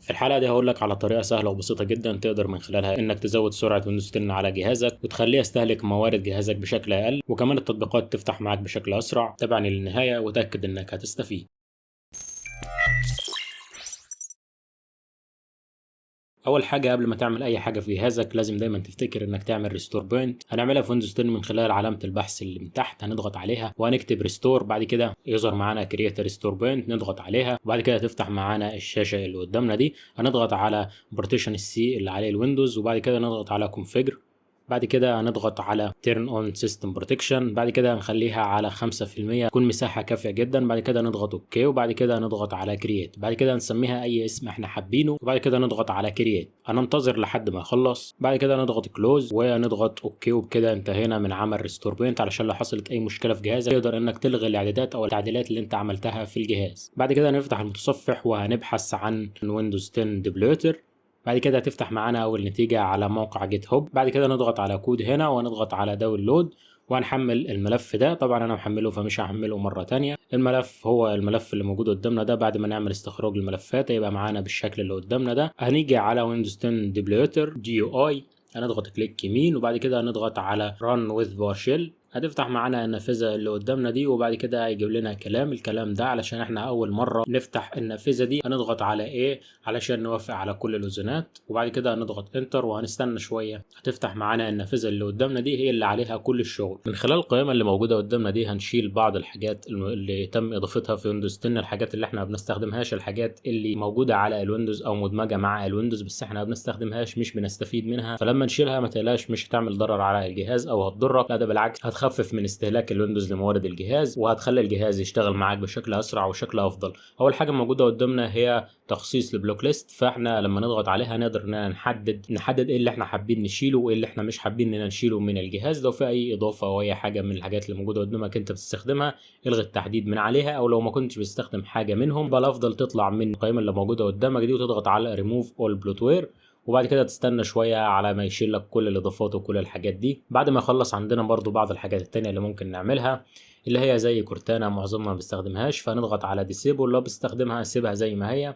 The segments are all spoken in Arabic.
في الحلقة دي هقول لك على طريقة سهلة وبسيطة جدا تقدر من خلالها انك تزود سرعة ويندوز 10 على جهازك وتخليه يستهلك موارد جهازك بشكل اقل، وكمان التطبيقات تفتح معاك بشكل اسرع. تابعني للنهاية وتأكد انك هتستفيد. اول حاجة قبل ما تعمل اي حاجة في جهازك لازم دايما تفتكر انك تعمل ريستور بوينت. هنعملها في ويندوز 10 من خلال علامة البحث اللي من تحت، هنضغط عليها وهنكتب ريستور، بعد كده يظهر معانا كرييت ريستور بوينت، نضغط عليها وبعد كده تفتح معانا الشاشة اللي قدامنا دي. هنضغط على بارتيشن السي اللي عليه الويندوز وبعد كده نضغط على كونفيجر، بعد كده هنضغط على Turn on System Protection، بعد كده هنخليها على 5%، تكون مساحة كافية جدا. بعد كده نضغط OK وبعد كده نضغط على Create، بعد كده هنسميها أي اسم احنا حابينه وبعد كده نضغط على Create. هننتظر لحد ما يخلص، بعد كده نضغط Close ونضغط OK، وبكده انتهينا من عمل Restore Point. علشان لو حصلت أي مشكلة في جهازك تقدر إنك تلغي الإعدادات أو التعديلات اللي أنت عملتها في الجهاز. بعد كده نفتح المتصفح وهنبحث عن Windows 10 Debloater، بعد كده هتفتح معانا اول نتيجة على موقع جيت هوب. بعد كده نضغط على كود هنا ونضغط على داونلود وهنحمل الملف ده. طبعا انا محمله فمش هحمله مرة تانية. الملف هو الملف اللي موجود قدامنا ده. بعد ما نعمل استخراج الملفات هيبقى معانا بالشكل اللي قدامنا ده. هنيجي على ويندوز 10 ديبلوتر جي يو اي، هنضغط كليك يمين وبعد كده هنضغط على run with PowerShell. هتفتح معانا النافذة اللي قدامنا دي وبعد كده هيجيب لنا الكلام ده علشان احنا اول مرة نفتح النافذة دي. هنضغط على ايه علشان نوافق على كل الاذونات وبعد كده هنضغط انتر وهنستنى شوية. هتفتح معانا النافذة اللي قدامنا دي هي اللي عليها كل الشغل. من خلال القائمة اللي موجودة قدامنا دي هنشيل بعض الحاجات اللي تم اضافتها في ويندوز 10، الحاجات اللي احنا ما بنستخدمهاش، الحاجات اللي موجودة على الويندوز او مدمجة مع الويندوز بس احنا ما بنستخدمهاش مش بنستفيد منها. فلما نشيلها ما تقلقش مش هتعمل ضرر على الجهاز او هتضرك، لا ده بالعكس هتخفف من استهلاك الويندوز لموارد الجهاز وهتخلي الجهاز يشتغل معاك بشكل اسرع وشكل افضل. اول حاجة موجودة قدامنا هي تخصيص البلوك ليست، فاحنا لما نضغط عليها نقدر نحدد ايه اللي احنا حابين نشيله وايه اللي احنا مش حابين ان نشيله من الجهاز. لو في اي اضافه او اي حاجه من الحاجات اللي موجوده قدامك انت بتستخدمها الغي التحديد من عليها، او لو ما كنتش بتستخدم حاجه منهم يبقى الافضل تطلع من القائمه اللي موجوده قدامك دي وتضغط على ريموف اول بلوتوير وبعد كده تستنى شويه على ما يشيل لك كل الاضافات وكل الحاجات دي. بعد ما يخلص عندنا برضو بعض الحاجات التانية اللي ممكن نعملها اللي هي زي كورتانا معظمنا ما بيستخدمهاش، فنضغط على ديسيبل. لو بستخدمها سيبها زي ما هي.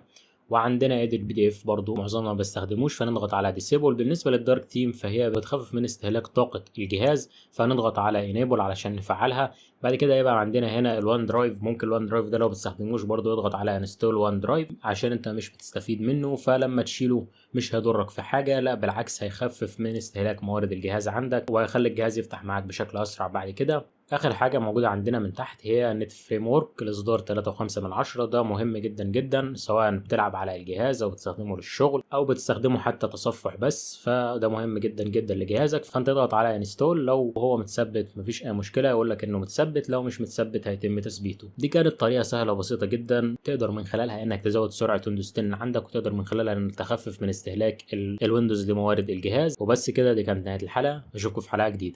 وعندنا اديت بي دي اف برضو معظمنا ما بستخدموش فنضغط على ديسيبل. بالنسبه للدارك تيم فهي بتخفف من استهلاك طاقه الجهاز فنضغط على انيبل علشان نفعلها. بعد كده يبقى عندنا هنا الوان درايف، ممكن الوان درايف ده لو بتستخدموش برضو يضغط على انستول وان درايف عشان انت مش بتستفيد منه، فلما تشيله مش هيضرك في حاجه، لا بالعكس هيخفف من استهلاك موارد الجهاز عندك وهيخلي الجهاز يفتح معاك بشكل اسرع. بعد كده اخر حاجه موجوده عندنا من تحت هي نت فريم ورك الاصدار 3.5 ده مهم جدا جدا سواء بتلعب على الجهاز او بتستخدمه للشغل او بتستخدمه حتى تصفح بس، فده مهم جدا جدا لجهازك. فانت تضغط على انستول، لو هو متثبت مفيش اي مشكله يقول لك انه متثبت، لو مش متثبت هيتم تثبيته. دي كانت طريقه سهله وبسيطه جدا تقدر من خلالها انك تزود سرعه ويندوز 10 عندك وتقدر من خلالها انك تخفف من استهلاك الويندوز لموارد الجهاز. وبس كده دي كانت نهايه الحلقه، اشوفكم في حلقه جديده.